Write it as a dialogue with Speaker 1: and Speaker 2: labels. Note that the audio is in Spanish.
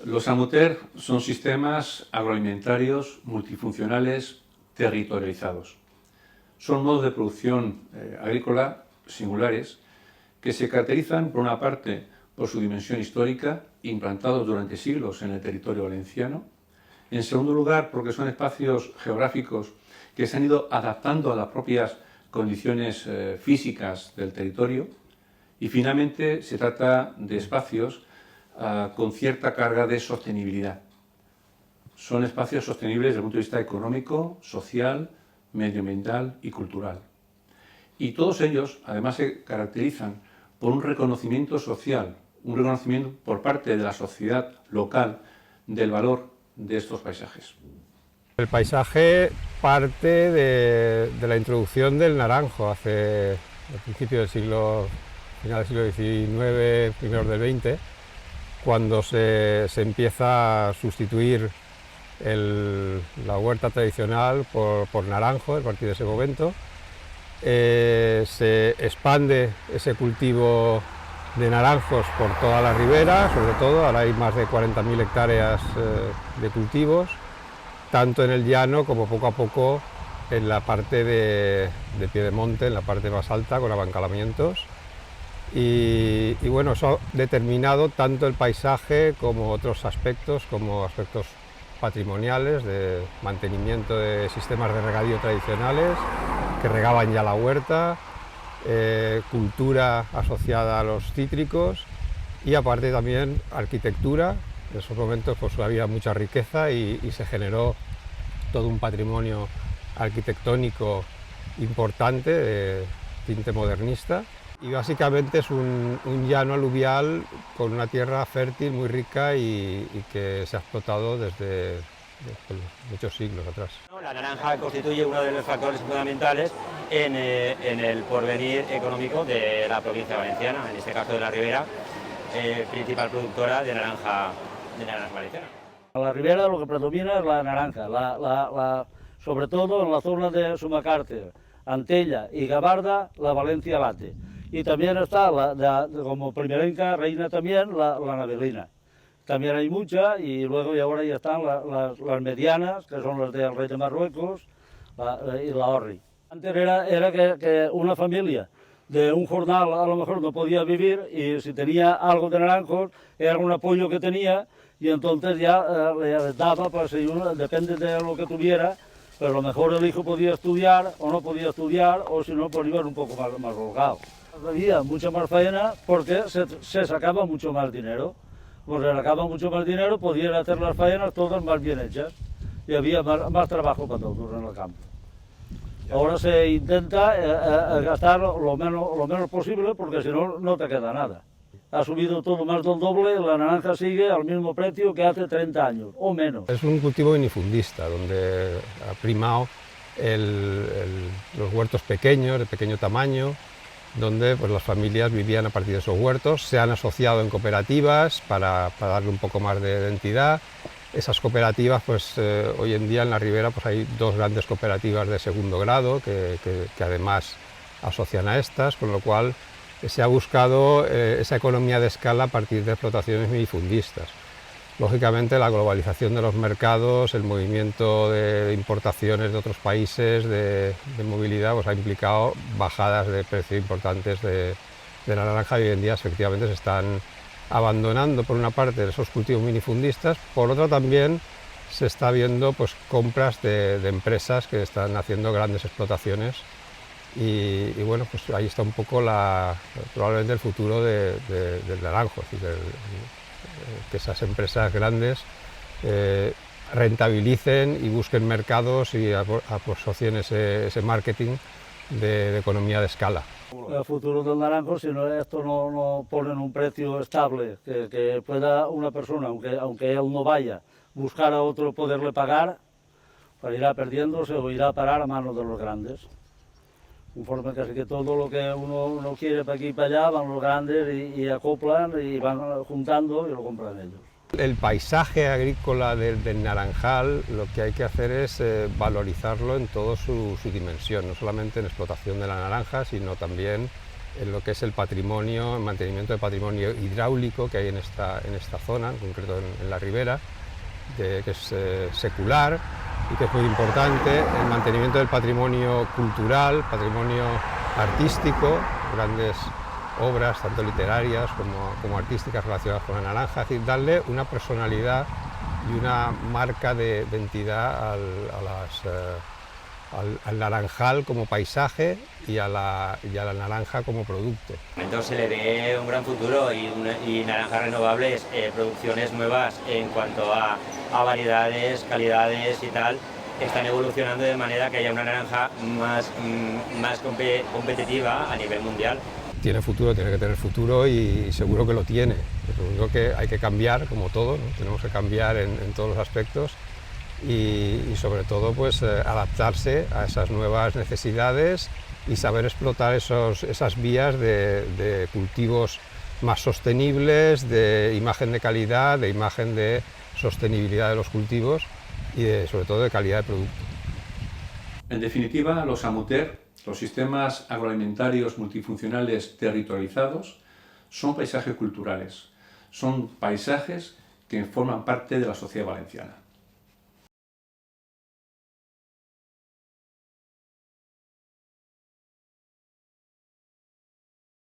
Speaker 1: Los amuter son sistemas agroalimentarios multifuncionales territorializados. Son modos de producción agrícola singulares que se caracterizan, por una parte, por su dimensión histórica, implantados durante siglos en el territorio valenciano. En segundo lugar, porque son espacios geográficos que se han ido adaptando a las propias condiciones físicas del territorio. Y finalmente, se trata de espacios con cierta carga de sostenibilidad. Son espacios sostenibles desde el punto de vista económico, social, medioambiental y cultural. Y todos ellos, además, se caracterizan por un reconocimiento social, un reconocimiento por parte de la sociedad local del valor de estos paisajes.
Speaker 2: El paisaje parte de la introducción del naranjo hace al principio del siglo, final del siglo XIX, primeros del XX, cuando se empieza a sustituir la huerta tradicional por naranjo a partir de ese momento. Se expande ese cultivo de naranjos por toda la ribera, sobre todo, ahora hay más de 40.000 hectáreas de cultivos, tanto en el llano como poco a poco en la parte de piedemonte, en la parte más alta, con abancalamientos. Y bueno, eso ha determinado tanto el paisaje como otros aspectos, como aspectos patrimoniales, de mantenimiento de sistemas de regadío tradicionales que regaban ya la huerta, cultura asociada a los cítricos y aparte también arquitectura. En esos momentos pues había mucha riqueza y se generó todo un patrimonio arquitectónico importante de tinte modernista. Y básicamente es un llano aluvial con una tierra fértil muy rica y que se ha explotado desde muchos siglos atrás.
Speaker 3: La naranja constituye uno de los factores fundamentales en el porvenir económico de la provincia valenciana, en este caso de la Ribera, principal productora de naranja valenciana.
Speaker 4: En la Ribera lo que predomina es la naranja, sobre todo en la zona de Sumacárter, Antella y Gabarda, la Valencia Late. Y también está, como primerenca reina también, la navelina. También hay mucha y luego y ahora ya están las medianas, que son las del rey de Marruecos y la Orri. Antes era que una familia de un jornal a lo mejor no podía vivir y si tenía algo de naranjos era un apoyo que tenía y entonces ya le daba, pues si uno, depende de lo que tuviera, pero a lo mejor el hijo podía estudiar o no podía estudiar o si no, pues iban un poco más holgados. Había mucha más faena porque se sacaba mucho más dinero. Pues se sacaba mucho más dinero, podían hacer las faenas todas más bien hechas y había más trabajo para todos en el campo. Ahora se intenta gastar lo menos posible porque si no, no te queda nada. Ha subido todo más del doble, la naranja sigue al mismo precio que hace 30 años o menos.
Speaker 2: Es un cultivo minifundista donde ha primado los huertos pequeños, de pequeño tamaño, donde pues, las familias vivían a partir de esos huertos, se han asociado en cooperativas para darle un poco más de identidad. Esas cooperativas, pues hoy en día en la Ribera pues, hay dos grandes cooperativas de segundo grado que además asocian a estas, con lo cual se ha buscado esa economía de escala a partir de explotaciones minifundistas. Lógicamente la globalización de los mercados, el movimiento de importaciones de otros países, de movilidad, pues ha implicado bajadas de precio importantes de la naranja y hoy en día efectivamente se están abandonando por una parte esos cultivos minifundistas, por otra también se está viendo pues, compras de empresas que están haciendo grandes explotaciones y bueno, pues ahí está un poco probablemente el futuro del naranjo, es decir, que esas empresas grandes rentabilicen y busquen mercados y asocien ese marketing de economía de escala.
Speaker 4: El futuro del naranjo, si esto no ponen un precio estable, que pueda una persona, aunque él no vaya, buscar a otro poderle pagar, pues irá perdiéndose o irá a parar a manos de los grandes. Conforme casi que todo lo que uno quiere para aquí y para allá, van los grandes y acoplan y van juntando y lo compran ellos.
Speaker 2: El paisaje agrícola del naranjal lo que hay que hacer es valorizarlo en toda su dimensión, no solamente en explotación de la naranja, sino también en lo que es el patrimonio, el mantenimiento del patrimonio hidráulico que hay en esta zona, en concreto en la ribera, que es secular y que es muy importante, el mantenimiento del patrimonio cultural, patrimonio artístico, grandes obras, tanto literarias como artísticas relacionadas con la naranja, es decir, darle una personalidad y una marca de identidad al naranjal como paisaje y a la naranja como producto.
Speaker 3: Entonces se le ve un gran futuro y naranjas renovables, producciones nuevas en cuanto a variedades, calidades y tal, están evolucionando de manera que haya una naranja más competitiva a nivel mundial.
Speaker 2: Tiene futuro, tiene que tener futuro y seguro que lo tiene. Lo único que hay que cambiar, como todo, ¿no? Tenemos que cambiar en todos los aspectos y sobre todo pues adaptarse a esas nuevas necesidades y saber explotar esas vías de cultivos más sostenibles, de imagen de calidad, de imagen de sostenibilidad de los cultivos y sobre todo de calidad de producto.
Speaker 1: En definitiva, los AMUTER, los sistemas agroalimentarios multifuncionales territorializados, son paisajes culturales, son paisajes que forman parte de la sociedad valenciana.